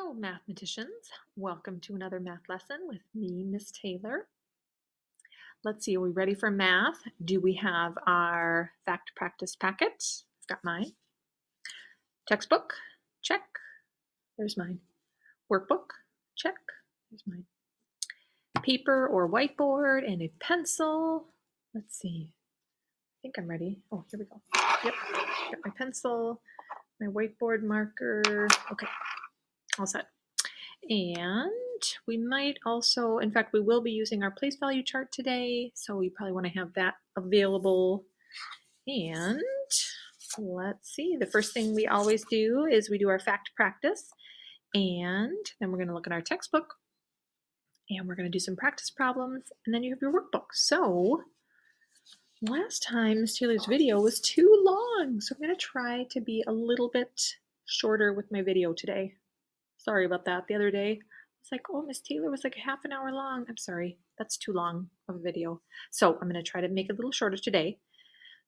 Hello, mathematicians. Welcome to another math lesson with me, Miss Taylor. Let's see, are we ready for math? Do we have our fact practice packet? I've got mine. Textbook? Check. There's mine. Workbook? Check. There's mine. Paper or whiteboard and a pencil. Let's see. I think I'm ready. Oh, here we go. Yep. Got my pencil, my whiteboard marker. Okay. All set. And we might also, in fact, we will be using our place value chart today, so we probably want to have that available. And let's see, the first thing we always do is we do our fact practice, and then we're going to look at our textbook, and we're going to do some practice problems, and then you have your workbook. So last time Miss Taylor's video was too long, so I'm going to try to be a little bit shorter with my video today. Sorry about that. The other day, it's like, oh, Miss Taylor was like a half an hour long. I'm sorry. That's too long of a video. So I'm going to try to make it a little shorter today.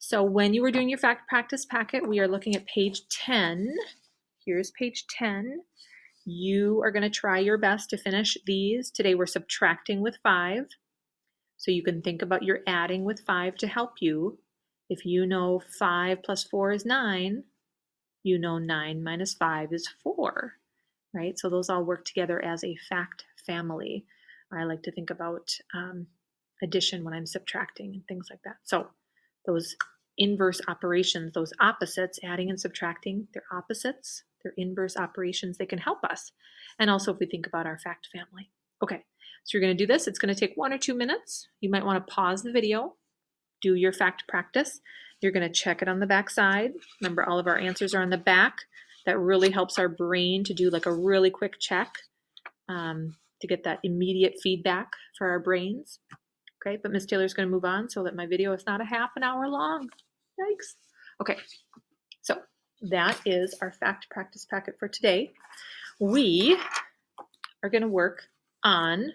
So when you were doing your fact practice packet, we are looking at page 10. Here's page 10. You are going to try your best to finish these. Today we're subtracting with 5. So you can think about your adding with 5 to help you. If you know 5 plus 4 is 9, you know 9 minus 5 is 4. Right? So those all work together as a fact family. I like to think about addition when I'm subtracting and things like that. So those inverse operations, those opposites, adding and subtracting, they're opposites, they're inverse operations. They can help us. And also if we think about our fact family. Okay, so you're going to do this. It's going to take 1 or 2 minutes. You might want to pause the video, do your fact practice. You're going to check it on the back side. Remember, all of our answers are on the back. That really helps our brain to do like a really quick check to get that immediate feedback for our brains. Okay, but Miss Taylor's going to move on so that my video is not a half an hour long. Yikes. Okay, so that is our fact practice packet for today. We are going to work on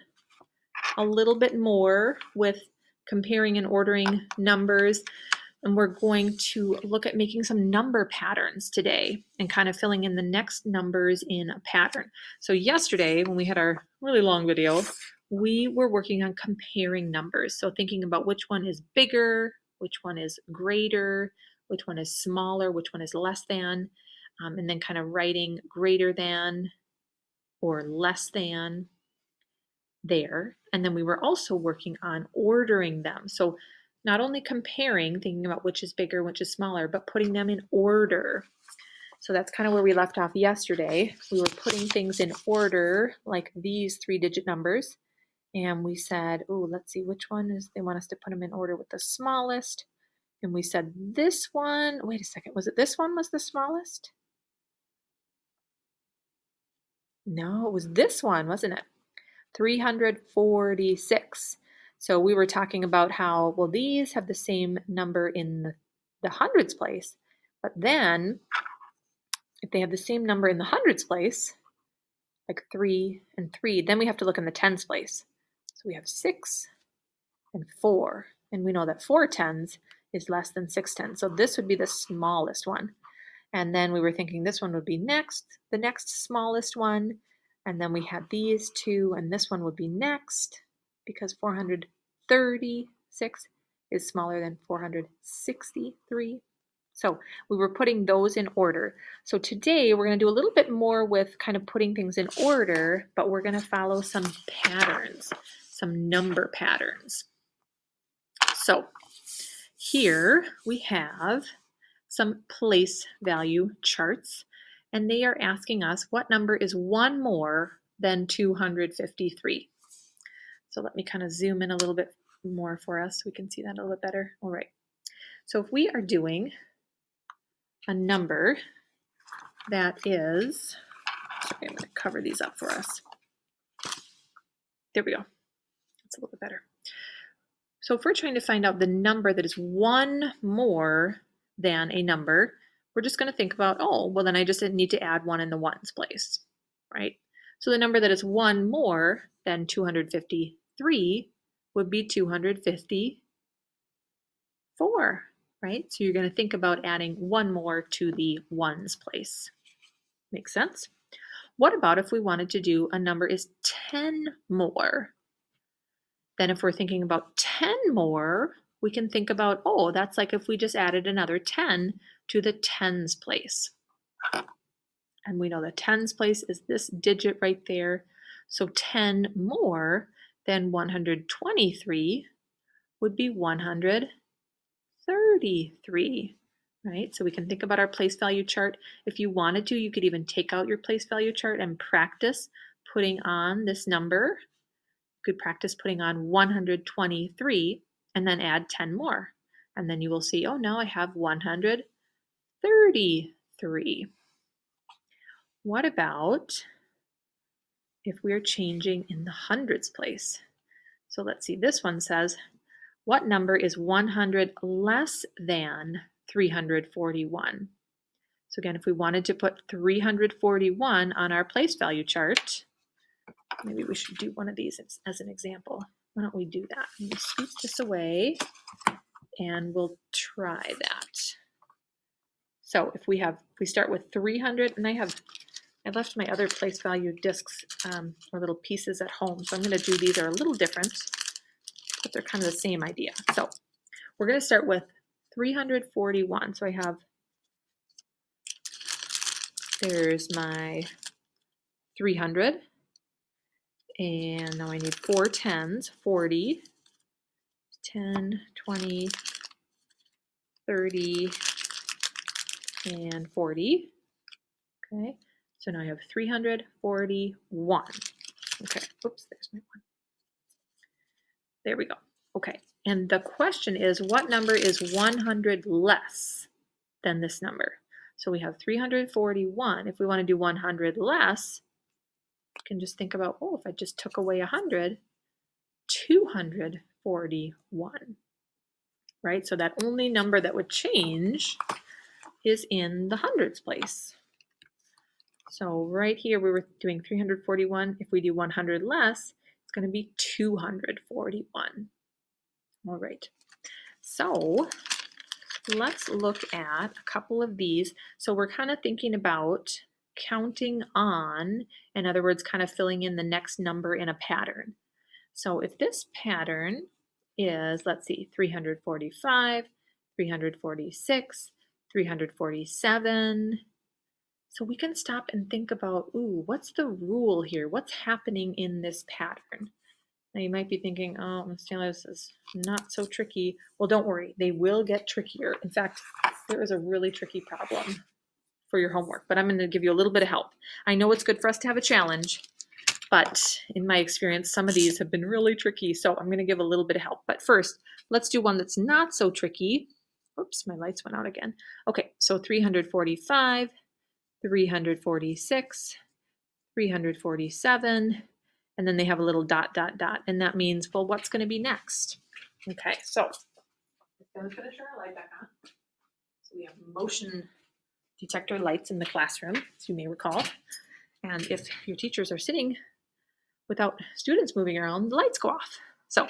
a little bit more with comparing and ordering numbers. And we're going to look at making some number patterns today and kind of filling in the next numbers in a pattern. So yesterday, when we had our really long video, we were working on comparing numbers. So thinking about which one is bigger, which one is greater, which one is smaller, which one is less than, and then kind of writing greater than or less than there. And then we were also working on ordering them. So not only comparing, thinking about which is bigger, which is smaller, but putting them in order. So that's kind of where we left off yesterday. We were putting things in order, like these 3-digit numbers. And we said, oh, let's see, which one is, they want us to put them in order with the smallest. And we said this one, wait a second, was it this one was the smallest? No, it was this one, wasn't it? 346. So we were talking about how, well, these have the same number in the hundreds place, but then if they have the same number in the hundreds place, like 3 and 3, then we have to look in the tens place. So we have 6 and 4, and we know that 4 tens is less than 6 tens. So this would be the smallest one. And then we were thinking this one would be next, the next smallest one. And then we had these two, and this one would be next because 436 is smaller than 463. So we were putting those in order. So today we're going to do a little bit more with kind of putting things in order, but we're going to follow some patterns, some number patterns. So here we have some place value charts, and they are asking us what number is one more than 253. So let me kind of zoom in a little bit more for us so we can see that a little bit better. All right. So if we are doing a number that is, sorry, I'm going to cover these up for us. There we go. That's a little bit better. So if we're trying to find out the number that is one more than a number, we're just going to think about, oh, well, then I just need to add 1 in the ones place, right? So the number that is 1 more than 253 would be 254, right? So you're going to think about adding 1 more to the ones place. Makes sense? What about if we wanted to do a number is 10 more? Then if we're thinking about 10 more, we can think about, oh, that's like if we just added another 10 to the tens place. And we know the tens place is this digit right there. So 10 more than 123 would be 133, right? So we can think about our place value chart. If you wanted to, you could even take out your place value chart and practice putting on this number. You could practice putting on 123 and then add 10 more. And then you will see, oh, now I have 133. What about if we're changing in the hundreds place? So let's see, this one says, what number is 100 less than 341? So again, if we wanted to put 341 on our place value chart, maybe we should do one of these as an example. Why don't we do that? I'm going to scoop this away and we'll try that. So if we start with 300, and I left my other place value discs or little pieces at home, so I'm going to do these are a little different, but they're kind of the same idea. So we're going to start with 341. So there's my 300, and now I need 4 tens, 40, 10, 20, 30, and 40. Okay, so now I have 341. Okay, oops, there's my one. There we go. Okay, and the question is, what number is 100 less than this number? So we have 341. If we want to do 100 less, you can just think about, oh, if I just took away 100, 241, right? So that only number that would change is in the hundreds place. So right here, we were doing 341. If we do 100 less, it's going to be 241. All right. So let's look at a couple of these. So we're kind of thinking about counting on, in other words, kind of filling in the next number in a pattern. So if this pattern is, let's see, 345, 346, 347, so we can stop and think about, ooh, what's the rule here? What's happening in this pattern? Now you might be thinking, oh, Ms. Taylor, this is not so tricky. Well, don't worry, they will get trickier. In fact, there is a really tricky problem for your homework, but I'm going to give you a little bit of help. I know it's good for us to have a challenge, but in my experience, some of these have been really tricky, so I'm going to give a little bit of help. But first, let's do one that's not so tricky. Oops, my lights went out again. Okay, so 345, 346, 347, and then they have a little dot, dot, dot, and that means, well, what's going to be next? Okay, so I'm going to turn our light back on. So we have motion detector lights in the classroom, as you may recall. And if your teachers are sitting without students moving around, the lights go off. So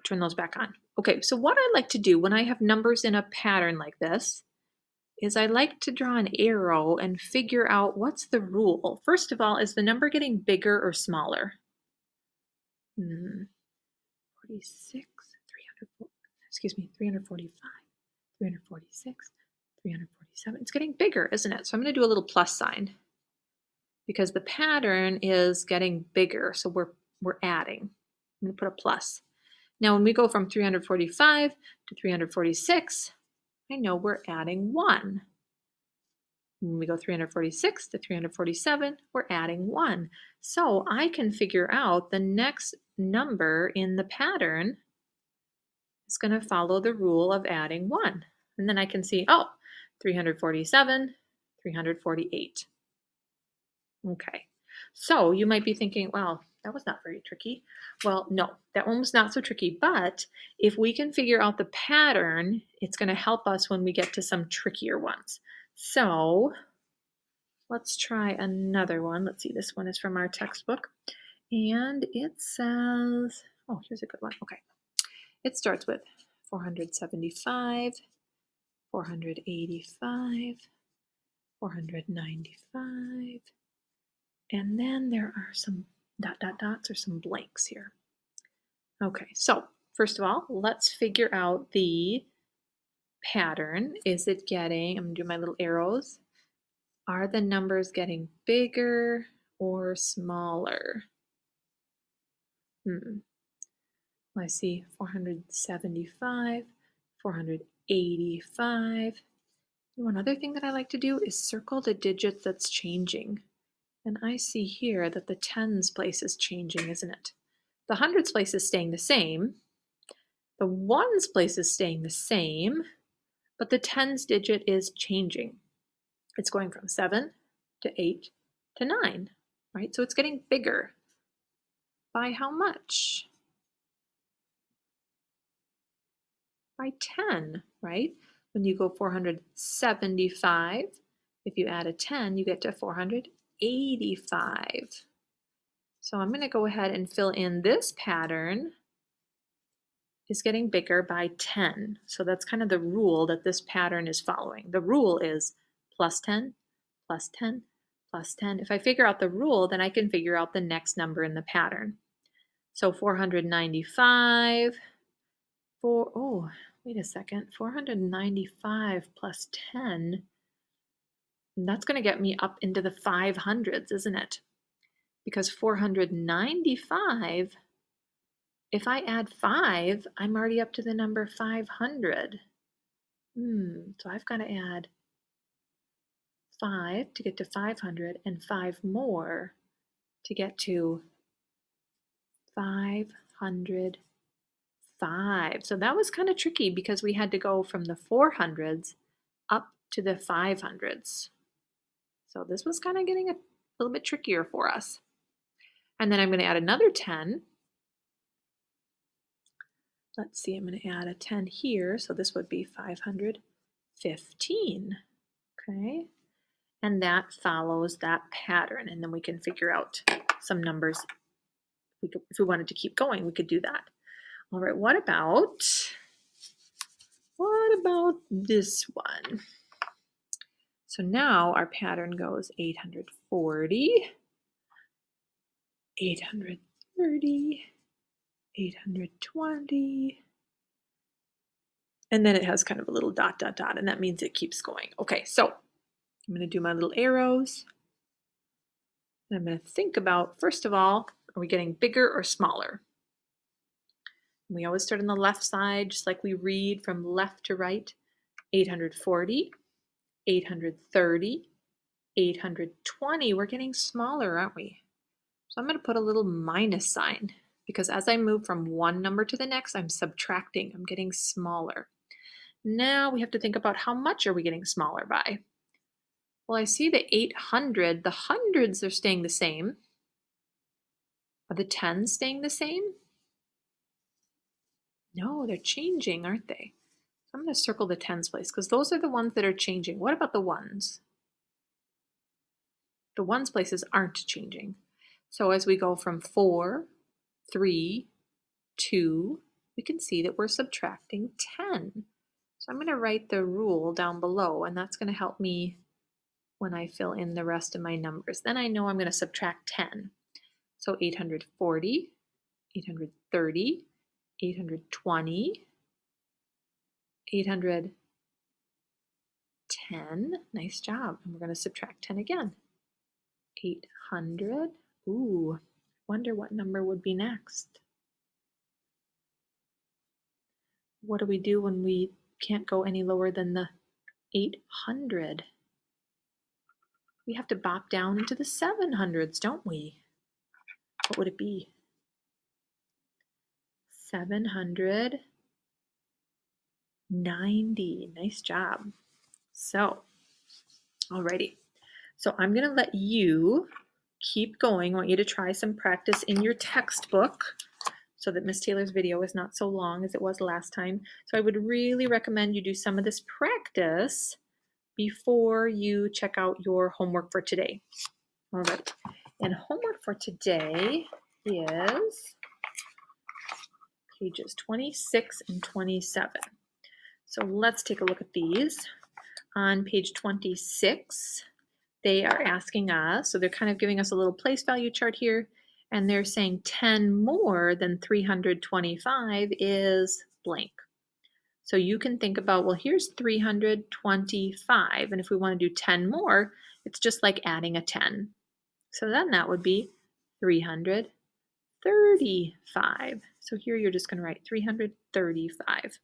turn those back on. Okay, so what I like to do when I have numbers in a pattern like this is I like to draw an arrow and figure out what's the rule. First of all, is the number getting bigger or smaller? 46, 345, 346, 347. It's getting bigger, isn't it? So I'm going to do a little plus sign because the pattern is getting bigger. So we're adding. I'm going to put a plus. Now, when we go from 345 to 346, I know we're adding 1. When we go 346 to 347, we're adding 1. So I can figure out the next number in the pattern is going to follow the rule of adding 1. And then I can see, oh, 347, 348. Okay, so you might be thinking, well, that was not very tricky. Well, no, that one was not so tricky, but if we can figure out the pattern, it's going to help us when we get to some trickier ones. So let's try another one. Let's see, this one is from our textbook, and it says, oh, here's a good one. Okay, it starts with 475, 485, 495, And then there are some dots or some blanks here. Okay, so first of all, let's figure out the pattern. Is it getting, I'm gonna do my little arrows. Are the numbers getting bigger or smaller? I see 475, 485. One other thing that I like to do is circle the digits that's changing. And I see here that the tens place is changing, isn't it? The hundreds place is staying the same. The ones place is staying the same, but the tens digit is changing. It's going from 7 to 8 to 9, right? So it's getting bigger. By how much? By 10, right? When you go 475, if you add a 10, you get to 485. So I'm going to go ahead and fill in this pattern is getting bigger by 10. So that's kind of the rule that this pattern is following. The rule is plus 10, plus 10, plus 10. If I figure out the rule, then I can figure out the next number in the pattern. So 495, wait a second, 495 plus 10, that's going to get me up into the 500s, isn't it? Because 495, if I add 5, I'm already up to the number 500. So I've got to add 5 to get to 500 and 5 more to get to 505. So that was kind of tricky because we had to go from the 400s up to the 500s. So this was kind of getting a little bit trickier for us. And then I'm going to add another 10. Let's see, I'm going to add a 10 here. So this would be 515. Okay. And that follows that pattern. And then we can figure out some numbers. If we wanted to keep going, we could do that. All right, what about this one? So now our pattern goes 840, 830, 820, and then it has kind of a little dot, and that means it keeps going. Okay, so I'm going to do my little arrows. And I'm going to think about, first of all, are we getting bigger or smaller? We always start on the left side, just like we read from left to right. 840, 830, 820. We're getting smaller, aren't we? So I'm going to put a little minus sign because as I move from one number to the next, I'm subtracting. I'm getting smaller. Now we have to think about how much are we getting smaller by? Well, I see the 800. The hundreds are staying the same. Are the tens staying the same? No, they're changing, aren't they? So I'm going to circle the tens place because those are the ones that are changing. What about the ones? The ones places aren't changing. So as we go from 4, 3, 2, we can see that we're subtracting 10. So I'm going to write the rule down below, and that's going to help me when I fill in the rest of my numbers. Then I know I'm going to subtract 10. So 840, 830, 820, 810. Nice job. And we're going to subtract 10 again. 800. Ooh, wonder what number would be next. What do we do when we can't go any lower than the 800? We have to bop down into the 700s, don't we? What would it be? 790. Nice job. So, alrighty. So I'm going to let you keep going. I want you to try some practice in your textbook so that Miss Taylor's video is not so long as it was last time. So I would really recommend you do some of this practice before you check out your homework for today. All right. And homework for today is pages 26 and 27. So let's take a look at these. On page 26, they are asking us, so they're kind of giving us a little place value chart here, and they're saying 10 more than 325 is blank. So you can think about, well, here's 325, and if we want to do 10 more, it's just like adding a 10. So then that would be 335. So here you're just going to write 335.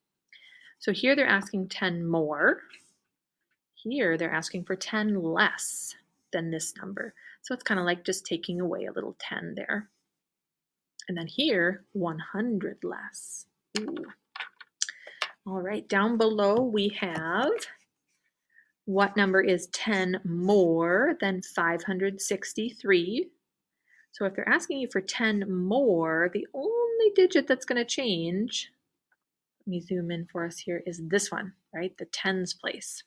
So here they're asking 10 more. Here they're asking for 10 less than this number. So it's kind of like just taking away a little 10 there. And then here, 100 less. Ooh. All right, down below we have what number is 10 more than 563? So if they're asking you for 10 more, the only digit that's going to change, let me zoom in for us here, is this one, right? The tens place.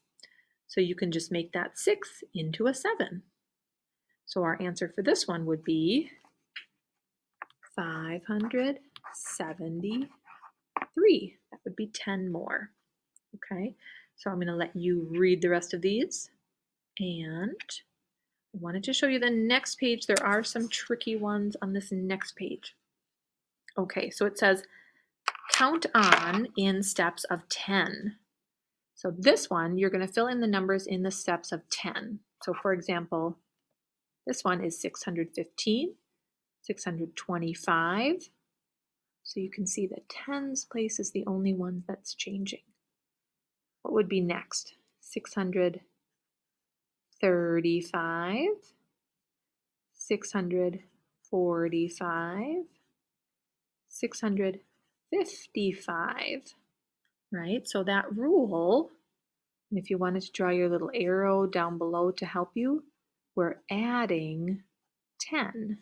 So you can just make that 6 into a 7. So our answer for this one would be 573. That would be 10 more. Okay, so I'm going to let you read the rest of these. And I wanted to show you the next page. There are some tricky ones on this next page. Okay, so it says count on in steps of 10. So this one, you're going to fill in the numbers in the steps of 10. So for example, this one is 615, 625. So you can see that tens place is the only one that's changing. What would be next? 635, 645, 655, right? So that rule, and if you wanted to draw your little arrow down below to help you, we're adding 10.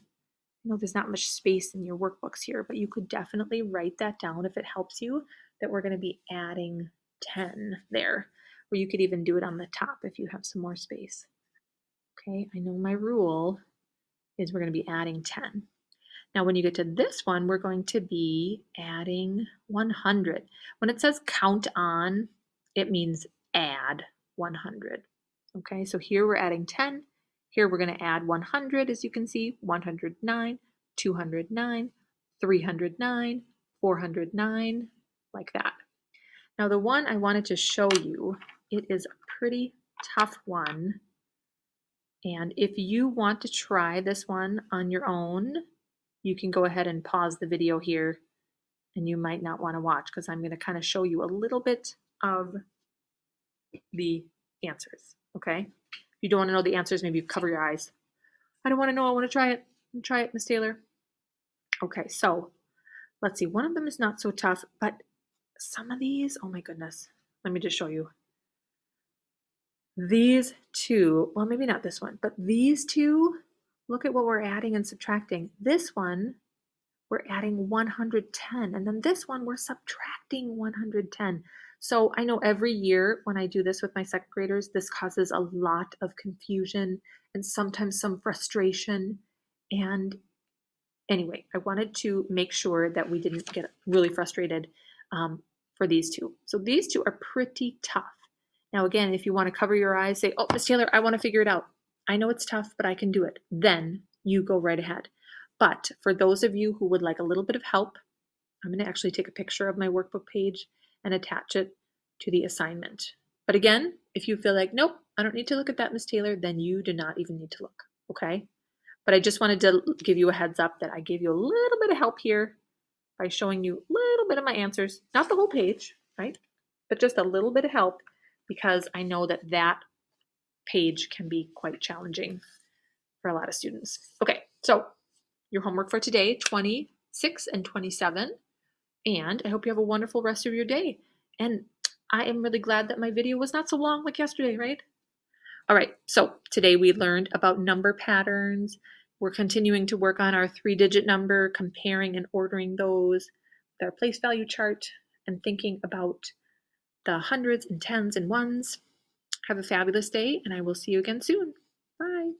I know there's not much space in your workbooks here, but you could definitely write that down if it helps you, that we're going to be adding 10 there. Or you could even do it on the top if you have some more space. Okay, I know my rule is we're going to be adding 10. Now when you get to this one, we're going to be adding 100. When it says count on, it means add 100. Okay, so here we're adding 10. Here we're going to add 100, as you can see, 109, 209, 309, 409, like that. Now the one I wanted to show you, it is a pretty tough one. And if you want to try this one on your own, you can go ahead and pause the video here, and you might not want to watch because I'm going to kind of show you a little bit of the answers, okay? If you don't want to know the answers, maybe you cover your eyes. I don't want to know, I want to try it. Try it, Miss Taylor. Okay, so let's see. One of them is not so tough, but some of these, oh my goodness. Let me just show you. These two, well, maybe not this one, but these two, look at what we're adding and subtracting. This one, we're adding 110, and then this one, we're subtracting 110. So I know every year when I do this with my second graders, this causes a lot of confusion and sometimes some frustration. And anyway, I wanted to make sure that we didn't get really frustrated for these two. So these two are pretty tough. Now, again, if you want to cover your eyes, say, oh, Miss Taylor, I want to figure it out. I know it's tough, but I can do it. Then you go right ahead. But for those of you who would like a little bit of help, I'm going to actually take a picture of my workbook page and attach it to the assignment. But again, if you feel like, nope, I don't need to look at that, Miss Taylor, then you do not even need to look, okay? But I just wanted to give you a heads up that I gave you a little bit of help here by showing you a little bit of my answers, not the whole page, right? But just a little bit of help, because I know that that page can be quite challenging for a lot of students. Okay, so your homework for today, 26 and 27. And I hope you have a wonderful rest of your day. And I am really glad that my video was not so long like yesterday, right? All right, so today we learned about number patterns. We're continuing to work on our 3-digit number, comparing and ordering those with our place value chart, and thinking about the hundreds and tens and ones. Have a fabulous day, and I will see you again soon. Bye.